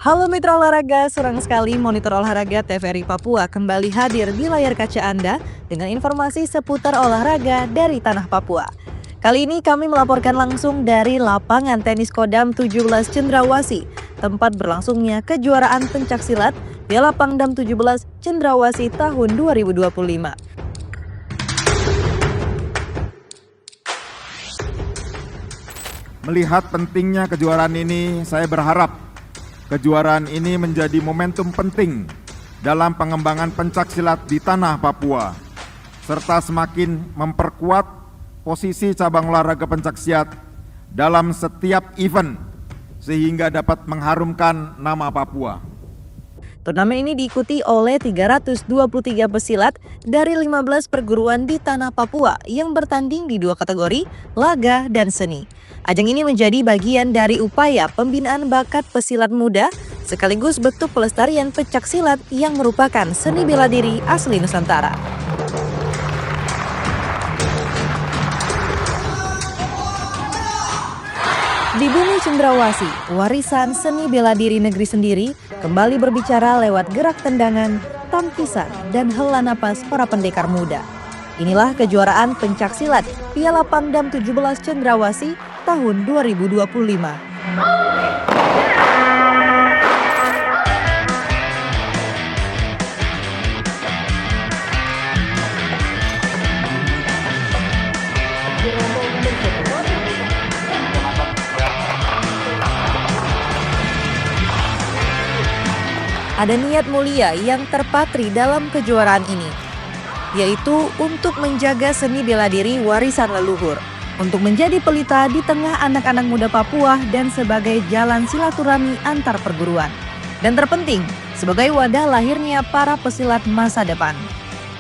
Halo mitra olahraga, senang sekali Monitor Olahraga TVRI Papua kembali hadir di layar kaca Anda dengan informasi seputar olahraga dari tanah Papua. Kali ini kami melaporkan langsung dari lapangan tenis Kodam 17 Cendrawasih, tempat berlangsungnya kejuaraan pencaksilat Piala Pangdam 17 Cendrawasih tahun 2025. Melihat pentingnya kejuaraan ini, saya berharap kejuaraan ini menjadi momentum penting dalam pengembangan pencaksilat di tanah Papua, serta semakin memperkuat posisi cabang olahraga pencaksilat dalam setiap event, sehingga dapat mengharumkan nama Papua. Turnamen ini diikuti oleh 323 pesilat dari 15 perguruan di tanah Papua yang bertanding di dua kategori, laga dan seni. Ajang ini menjadi bagian dari upaya pembinaan bakat pesilat muda sekaligus bentuk pelestarian pencaksilat yang merupakan seni bela diri asli Nusantara. Di bumi Cendrawasih, warisan seni bela diri negeri sendiri kembali berbicara lewat gerak tendangan, tangkisan, dan hela napas para pendekar muda. Inilah kejuaraan pencaksilat Piala Pangdam 17 Cendrawasih tahun 2025. Ada niat mulia yang terpatri dalam kejuaraan ini, yaitu untuk menjaga seni bela diri warisan leluhur, untuk menjadi pelita di tengah anak-anak muda Papua dan sebagai jalan silaturahmi antar perguruan. Dan terpenting, sebagai wadah lahirnya para pesilat masa depan.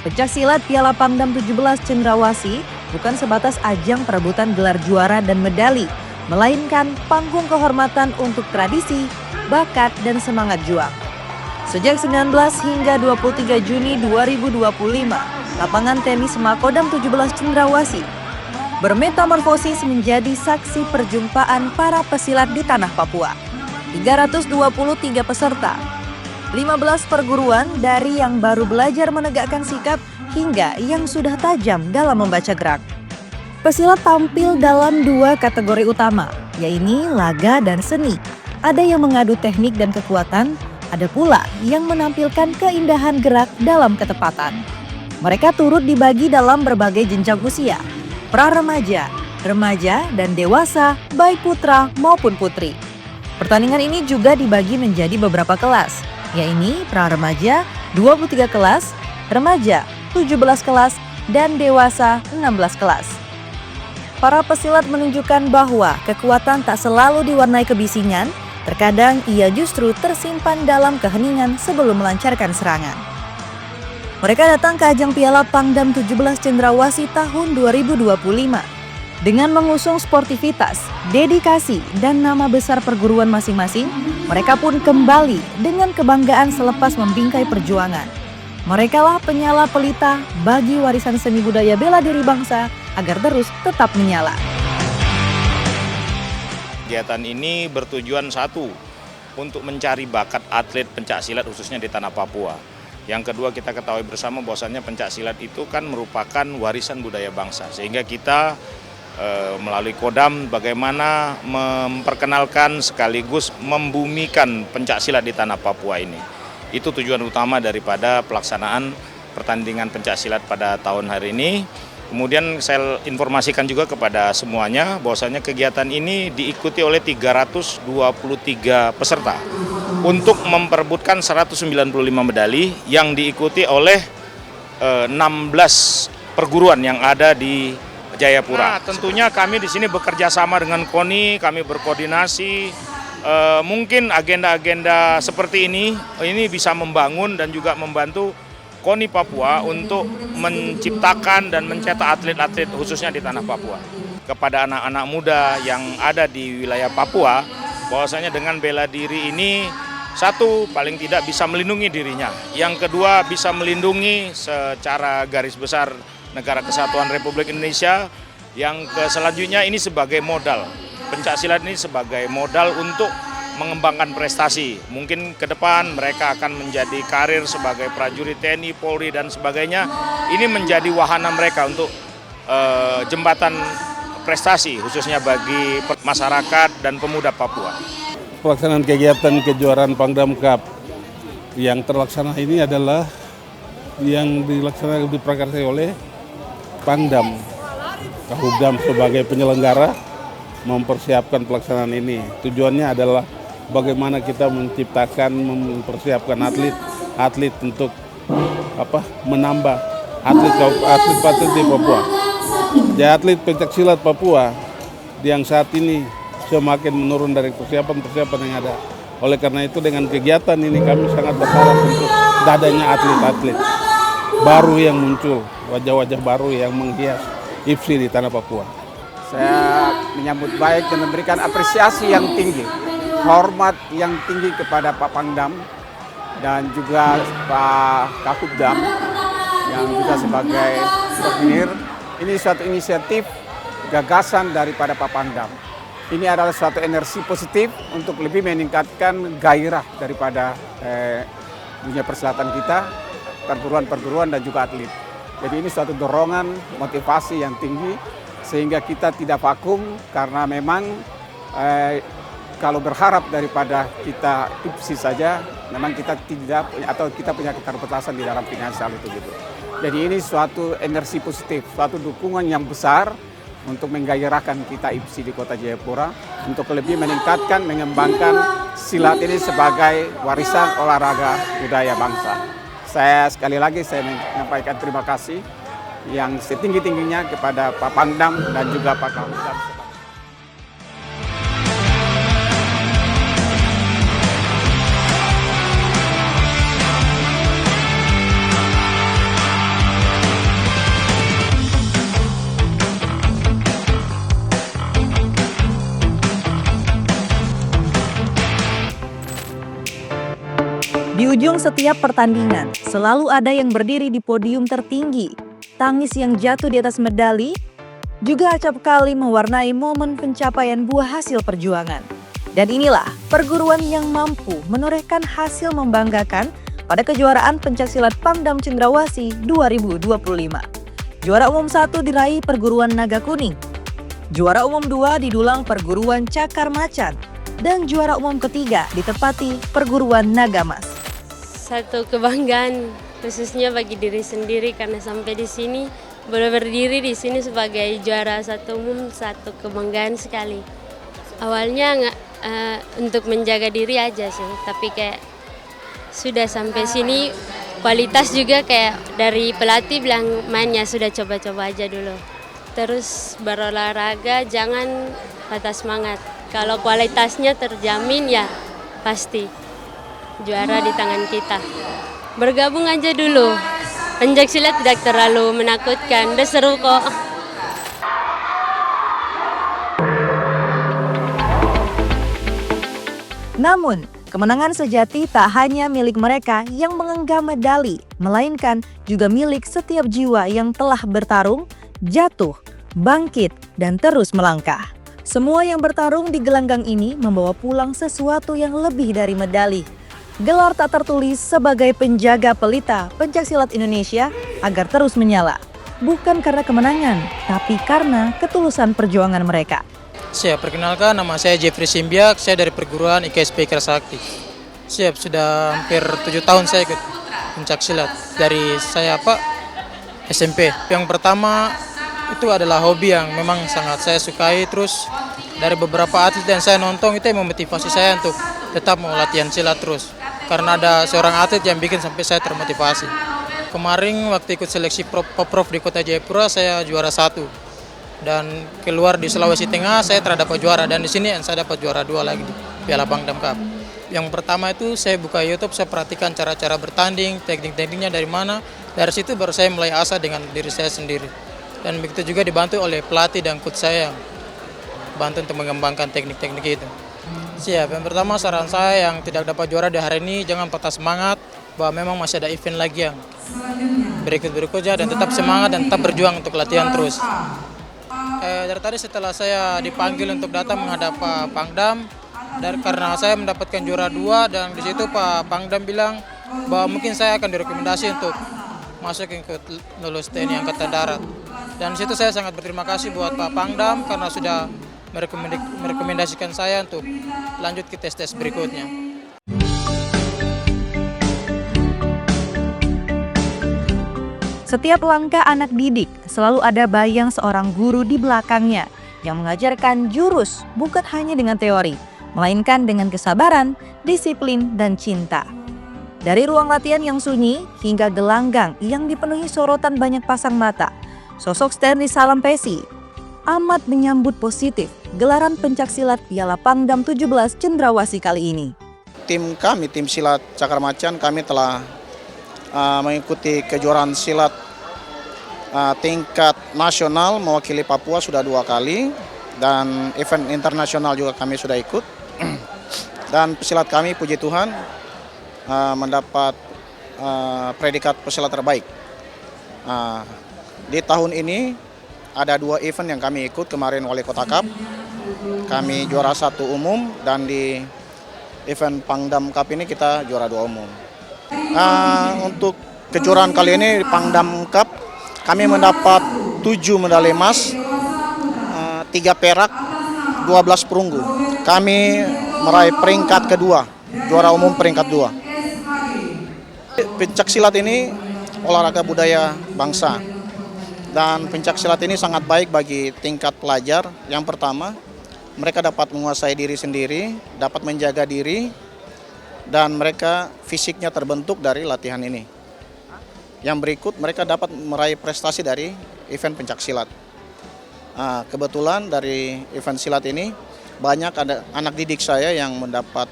Pencaksilat Piala Pangdam 17 Cendrawasih bukan sebatas ajang perebutan gelar juara dan medali, melainkan panggung kehormatan untuk tradisi, bakat, dan semangat juang. Sejak 19 hingga 23 Juni 2025, lapangan tenis Makodam 17 Cendrawasih bermetamorfosis menjadi saksi perjumpaan para pesilat di tanah Papua. 323 peserta, 15 perguruan dari yang baru belajar menegakkan sikap hingga yang sudah tajam dalam membaca gerak. Pesilat tampil dalam dua kategori utama, yaitu laga dan seni. Ada yang mengadu teknik dan kekuatan, ada pula yang menampilkan keindahan gerak dalam ketepatan. Mereka turut dibagi dalam berbagai jenjang usia, pra-remaja, remaja, dan dewasa, baik putra maupun putri. Pertandingan ini juga dibagi menjadi beberapa kelas, yaitu pra-remaja 23 kelas, remaja 17 kelas, dan dewasa 16 kelas. Para pesilat menunjukkan bahwa kekuatan tak selalu diwarnai kebisingan. Terkadang ia justru tersimpan dalam keheningan sebelum melancarkan serangan. Mereka datang ke ajang Piala Pangdam 17 Cendrawasih tahun 2025 dengan mengusung sportivitas, dedikasi, dan nama besar perguruan masing-masing. Mereka pun kembali dengan kebanggaan selepas membingkai perjuangan. Merekalah penyala pelita bagi warisan seni budaya bela diri bangsa agar terus tetap menyala. Kegiatan ini bertujuan satu, untuk mencari bakat atlet pencaksilat khususnya di tanah Papua. Yang kedua, kita ketahui bersama bahwasannya pencaksilat itu kan merupakan warisan budaya bangsa. Sehingga kita melalui Kodam bagaimana memperkenalkan sekaligus membumikan pencaksilat di tanah Papua ini. Itu tujuan utama daripada pelaksanaan pertandingan pencaksilat pada tahun hari ini. Kemudian saya informasikan juga kepada semuanya bahwasanya kegiatan ini diikuti oleh 323 peserta untuk memperebutkan 195 medali yang diikuti oleh 16 perguruan yang ada di Jayapura. Nah, tentunya kami di sini bekerja sama dengan KONI, kami berkoordinasi. Mungkin agenda-agenda seperti ini bisa membangun dan juga membantu KONI Papua untuk menciptakan dan mencetak atlet-atlet khususnya di tanah Papua. Kepada anak-anak muda yang ada di wilayah Papua, bahwasanya dengan bela diri ini, satu, paling tidak bisa melindungi dirinya. Yang kedua, bisa melindungi secara garis besar Negara Kesatuan Republik Indonesia. Yang selanjutnya ini sebagai modal. Pencaksilat ini sebagai modal untuk mengembangkan prestasi. Mungkin ke depan mereka akan menjadi karir sebagai prajurit TNI, Polri, dan sebagainya. Ini menjadi wahana mereka untuk jembatan prestasi, khususnya bagi masyarakat dan pemuda Papua. Pelaksanaan kegiatan kejuaraan Pangdam Cup yang terlaksana ini adalah yang dilaksanakan diprakarsai oleh Pangdam, Kahubdam sebagai penyelenggara mempersiapkan pelaksanaan ini. Tujuannya adalah bagaimana kita mempersiapkan atlet untuk menambah atlet di Papua. Jadi atlet pencaksilat Papua yang saat ini semakin menurun dari persiapan yang ada. Oleh karena itu dengan kegiatan ini kami sangat berharap untuk adanya atlet-atlet baru yang muncul, wajah-wajah baru yang menghias IPSI di tanah Papua. Saya menyambut baik dan memberikan apresiasi yang tinggi, hormat yang tinggi kepada Pak Pangdam dan juga Pak Kahubdam yang juga sebagai koordinir. Ini suatu inisiatif gagasan daripada Pak Pangdam. Ini adalah suatu energi positif untuk lebih meningkatkan gairah daripada dunia persilatan kita, perguruan-perguruan dan juga atlet. Jadi ini suatu dorongan motivasi yang tinggi sehingga kita tidak vakum karena memang kalau berharap daripada kita IPSI saja, memang kita tidak atau kita punya keterbatasan di dalam finansial itu gitu. Jadi ini suatu energi positif, suatu dukungan yang besar untuk menggairahkan kita IPSI di Kota Jayapura untuk lebih meningkatkan, mengembangkan silat ini sebagai warisan olahraga budaya bangsa. Saya sekali lagi saya menyampaikan terima kasih yang setinggi-tingginya kepada Pak Pangdam dan juga Pak Kahubdam. Di ujung setiap pertandingan, selalu ada yang berdiri di podium tertinggi. Tangis yang jatuh di atas medali juga acap kali mewarnai momen pencapaian buah hasil perjuangan. Dan inilah perguruan yang mampu menorehkan hasil membanggakan pada kejuaraan pencaksilat Pangdam Cendrawasih 2025. Juara umum 1 diraih perguruan Naga Kuning. Juara umum 2 didulang perguruan Cakar Macan. Dan juara umum ketiga ditepati perguruan Naga Mas. Satu kebanggaan khususnya bagi diri sendiri karena sampai di sini boleh berdiri di sini sebagai juara satu umum, satu kebanggaan sekali. Awalnya untuk menjaga diri aja sih, tapi kayak sudah sampai sini kualitas juga kayak dari pelatih bilang mainnya sudah coba-coba aja dulu. Terus berolahraga jangan patah semangat. Kalau kualitasnya terjamin ya pasti juara di tangan kita. Bergabung aja dulu. Pencaksilat tidak terlalu menakutkan, udah seru kok. Namun, kemenangan sejati tak hanya milik mereka yang mengenggam medali, melainkan juga milik setiap jiwa yang telah bertarung, jatuh, bangkit, dan terus melangkah. Semua yang bertarung di gelanggang ini membawa pulang sesuatu yang lebih dari medali. Gelar tak tertulis sebagai penjaga pelita pencaksilat Indonesia agar terus menyala. Bukan karena kemenangan, tapi karena ketulusan perjuangan mereka. Siap, perkenalkan nama saya Jeffrey Simbiak, saya dari perguruan IKSP Kerasakti. Siap, sudah hampir 7 tahun saya ikut pencaksilat. Dari saya SMP. Yang pertama itu adalah hobi yang memang sangat saya sukai, terus dari beberapa atlet yang saya nonton itu yang memotivasi saya untuk tetap mau latihan silat terus. Karena ada seorang atlet yang bikin sampai saya termotivasi. Kemarin waktu ikut seleksi Poprov di Kota Jayapura saya juara 1. Dan keluar di Sulawesi Tengah saya terdapat juara, dan di sini saya dapat juara 2 lagi di Piala Pangdam Cup. Yang pertama itu saya buka YouTube, saya perhatikan cara-cara bertanding, teknik-tekniknya dari mana. Dari situ baru saya mulai asah dengan diri saya sendiri. Dan begitu juga dibantu oleh pelatih dan coach saya yang bantu untuk mengembangkan teknik-teknik itu. Siap, yang pertama saran saya yang tidak dapat juara di hari ini jangan patah semangat, bahwa memang masih ada event lagi yang berikut-berikutnya, dan tetap semangat dan tetap berjuang untuk latihan terus. Dari tadi setelah saya dipanggil untuk datang menghadap Pak Pangdam, karena saya mendapatkan juara 2 dan di situ Pak Pangdam bilang bahwa mungkin saya akan direkomendasi untuk masuk ikut lulus TNI Angkatan Darat. Dan di situ saya sangat berterima kasih buat Pak Pangdam karena sudah merekomendasikan saya untuk lanjut ke tes-tes berikutnya. Setiap langkah anak didik selalu ada bayang seorang guru di belakangnya yang mengajarkan jurus bukan hanya dengan teori, melainkan dengan kesabaran, disiplin, dan cinta. Dari ruang latihan yang sunyi hingga gelanggang yang dipenuhi sorotan banyak pasang mata, sosok Stanley Salampesi amat menyambut positif gelaran pencaksilat Piala Pangdam 17 Cendrawasih kali ini. Tim kami, tim silat Cakar Macan, kami telah mengikuti kejuaraan silat tingkat nasional mewakili Papua sudah 2 kali, dan event internasional juga kami sudah ikut. Dan pesilat kami puji Tuhan mendapat predikat pesilat terbaik. Di tahun ini ada 2 event yang kami ikut, kemarin Wali Kota Cup kami juara 1 umum, dan di event Pangdam Cup ini kita juara 2 umum. Untuk kejuaraan kali ini di Pangdam Cup kami mendapat 7 medali emas, 3 perak, 12 perunggu. Kami meraih peringkat kedua, juara umum peringkat 2. Pencaksilat ini olahraga budaya bangsa, dan pencaksilat ini sangat baik bagi tingkat pelajar. Yang pertama, mereka dapat menguasai diri sendiri, dapat menjaga diri, dan mereka fisiknya terbentuk dari latihan ini. Yang berikut, mereka dapat meraih prestasi dari event pencaksilat. Kebetulan dari event silat ini banyak ada anak didik saya yang mendapat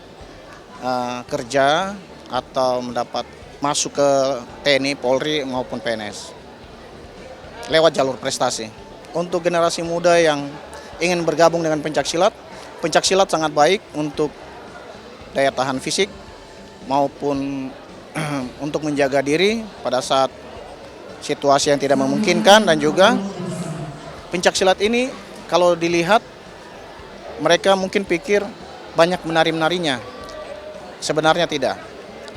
kerja atau mendapat masuk ke TNI, Polri maupun PNS lewat jalur prestasi. Untuk generasi muda yang ingin bergabung dengan pencaksilat sangat baik untuk daya tahan fisik maupun untuk menjaga diri pada saat situasi yang tidak memungkinkan. Dan juga pencaksilat ini kalau dilihat mereka mungkin pikir banyak menari-menarinya. Sebenarnya tidak.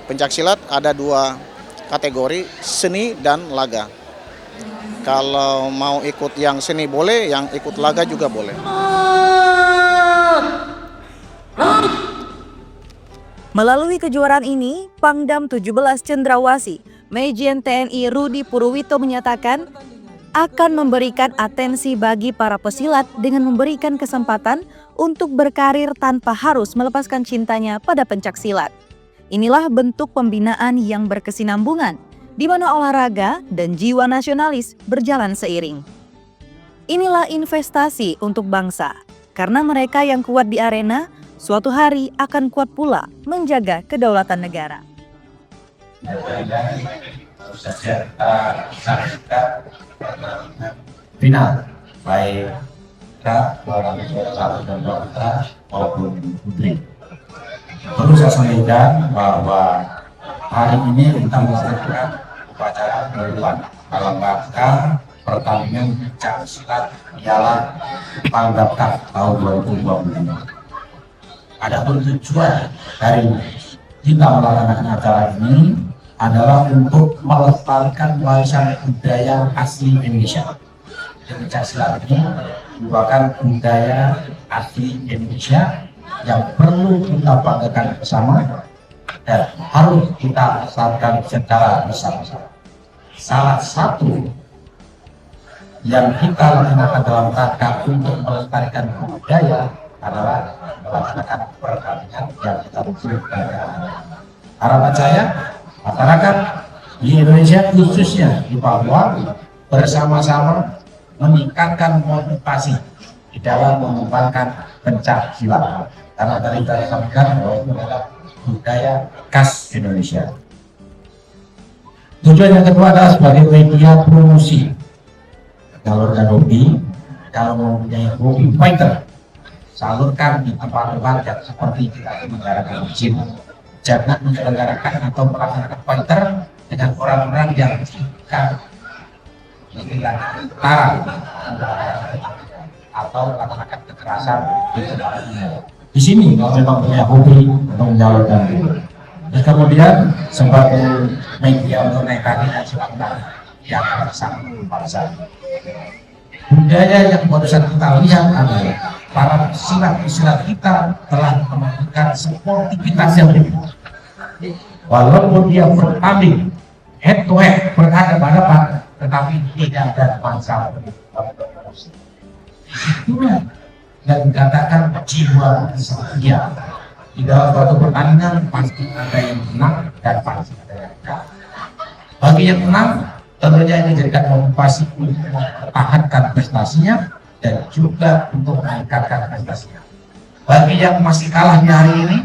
Pencaksilat ada 2 kategori, seni dan laga. Kalau mau ikut yang seni boleh, yang ikut laga juga boleh. Melalui kejuaraan ini, Pangdam 17 Cendrawasih, Majen TNI Rudi Purwito menyatakan akan memberikan atensi bagi para pesilat dengan memberikan kesempatan untuk berkarir tanpa harus melepaskan cintanya pada pencaksilat. Inilah bentuk pembinaan yang berkesinambungan, di mana olahraga dan jiwa nasionalis berjalan seiring. Inilah investasi untuk bangsa, karena mereka yang kuat di arena suatu hari akan kuat pula menjaga kedaulatan negara. Final, baik orang satu dan putra maupun putri. Perlu saya sampaikan bahwa hari ini kita melaksanakan upacara penutupan dalam rangka pertandingan pencaksilat Piala Pangdam Cup tahun 2020. Adapun tujuan dari kita melaksanakan acara ini adalah untuk melestarikan warisan budaya asli Indonesia. Pencaksilat ini merupakan budaya asli Indonesia yang perlu kita banggakan bersama dan harus kita lestarikan secara bersama-sama. Salah satu yang kita laksanakan dalam rangka untuk melestarikan budaya adalah melaksanakan pertandingan yang kita tuju. Harapan saya, masyarakat di Indonesia khususnya di Papua bersama-sama meningkatkan motivasi di dalam mengembangkan pencaksilat, karena tadi kita sampaikan bahwa itu adalah budaya khas Indonesia. Tujuan yang kedua adalah sebagai media promosi. Salurkan hobi, kalau mempunyai hobi fighter, salurkan di tempat-tempat yang seperti kita menyelenggarakan gym. Jangan menyelenggarakan atau melaksanakan fighter dengan orang-orang yang suka tara atau melaksanakan kekerasan di tempat umum. di sini kalau memang punya hobi untuk menyalurkan diri. Terus kemudian sebagai media untuk naikkan silat yang sangat bangsa. Budaya yang barusan kita lihat adalah para silat kita telah menunjukkan sportivitas yang tinggi. Walaupun dia bertanding head to head, berhadapan-hadapan, tetapi tidak ada masalah. Itulah yang dikatakan jiwa kesatria. Di dalam suatu pertandingan pasti ada yang menang dan pasti ada yang kalah. Bagi yang menang, tentunya ini jadikan motivasi untuk mempertahankan prestasinya dan juga untuk meningkatkan prestasinya. Bagi yang masih kalah di hari ini,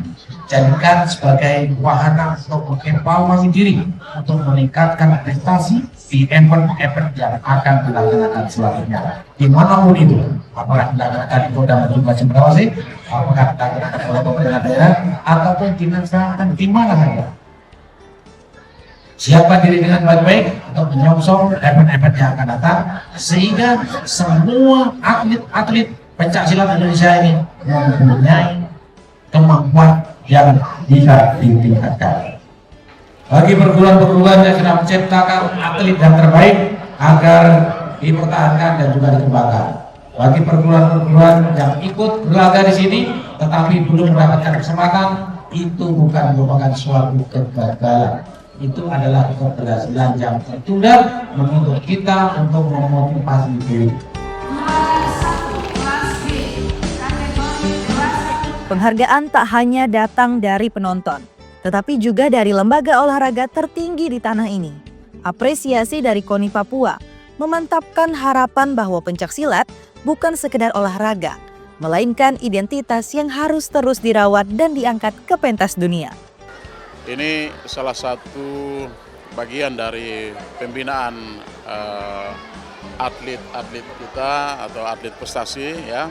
jadikan sebagai wahana untuk mengevaluasi diri untuk meningkatkan prestasi di event-event yang akan dilaksanakan selanjutnya. Dimanapun itu, apakah dilaksanakan di Polda Metro Cendrawasih, apakah dilaksanakan oleh pemerintah daerah, ataupun dilaksanakan di mana saja. Siapkan diri dengan baik-baik untuk menyongsong event-event yang akan datang, sehingga semua atlet-atlet pencaksilat Indonesia ini mempunyai kemampuan yang bisa ditingkatkan. Bagi perguruan-perguruan yang sedang menciptakan atlet yang terbaik agar dipertahankan dan juga dikembangkan. Bagi perguruan-perguruan yang ikut berlaga di sini tetapi belum mendapatkan kesempatan, itu bukan merupakan suatu kegagalan. Itu adalah keberhasilan yang tertunda menuntut kita untuk memotivasi diri. Penghargaan tak hanya datang dari penonton, tetapi juga dari lembaga olahraga tertinggi di tanah ini. Apresiasi dari KONI Papua memantapkan harapan bahwa pencaksilat bukan sekedar olahraga, melainkan identitas yang harus terus dirawat dan diangkat ke pentas dunia. Ini salah satu bagian dari pembinaan atlet-atlet kita atau atlet prestasi ya,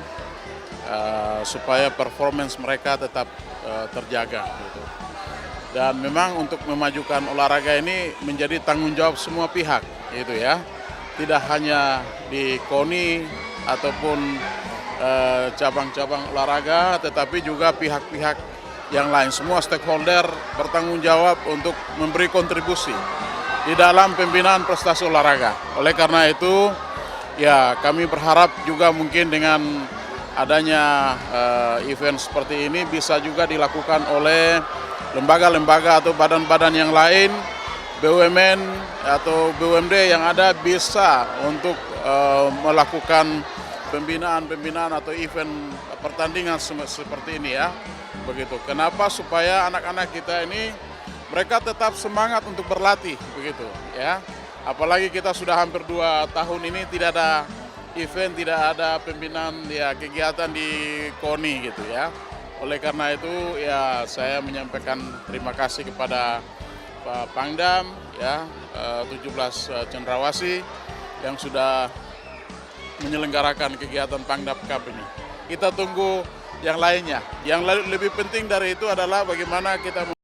supaya performance mereka tetap terjaga gitu. Dan memang untuk memajukan olahraga ini menjadi tanggung jawab semua pihak gitu ya, tidak hanya di KONI ataupun cabang-cabang olahraga, tetapi juga pihak-pihak yang lain, semua stakeholder bertanggung jawab untuk memberi kontribusi di dalam pembinaan prestasi olahraga. Oleh karena itu, ya kami berharap juga mungkin dengan adanya event seperti ini bisa juga dilakukan oleh lembaga-lembaga atau badan-badan yang lain, BUMN atau BUMD yang ada bisa untuk melakukan pembinaan atau event pertandingan seperti ini ya. Begitu. Kenapa? Supaya anak-anak kita ini mereka tetap semangat untuk berlatih begitu ya. Apalagi kita sudah hampir 2 tahun ini tidak ada event, tidak ada pembinaan ya kegiatan di KONI gitu ya. Oleh karena itu ya saya menyampaikan terima kasih kepada Pak Pangdam ya 17 Cendrawasih yang sudah menyelenggarakan kegiatan Pangdam Cup ini. Kita tunggu yang lainnya. Yang lebih penting dari itu adalah bagaimana kita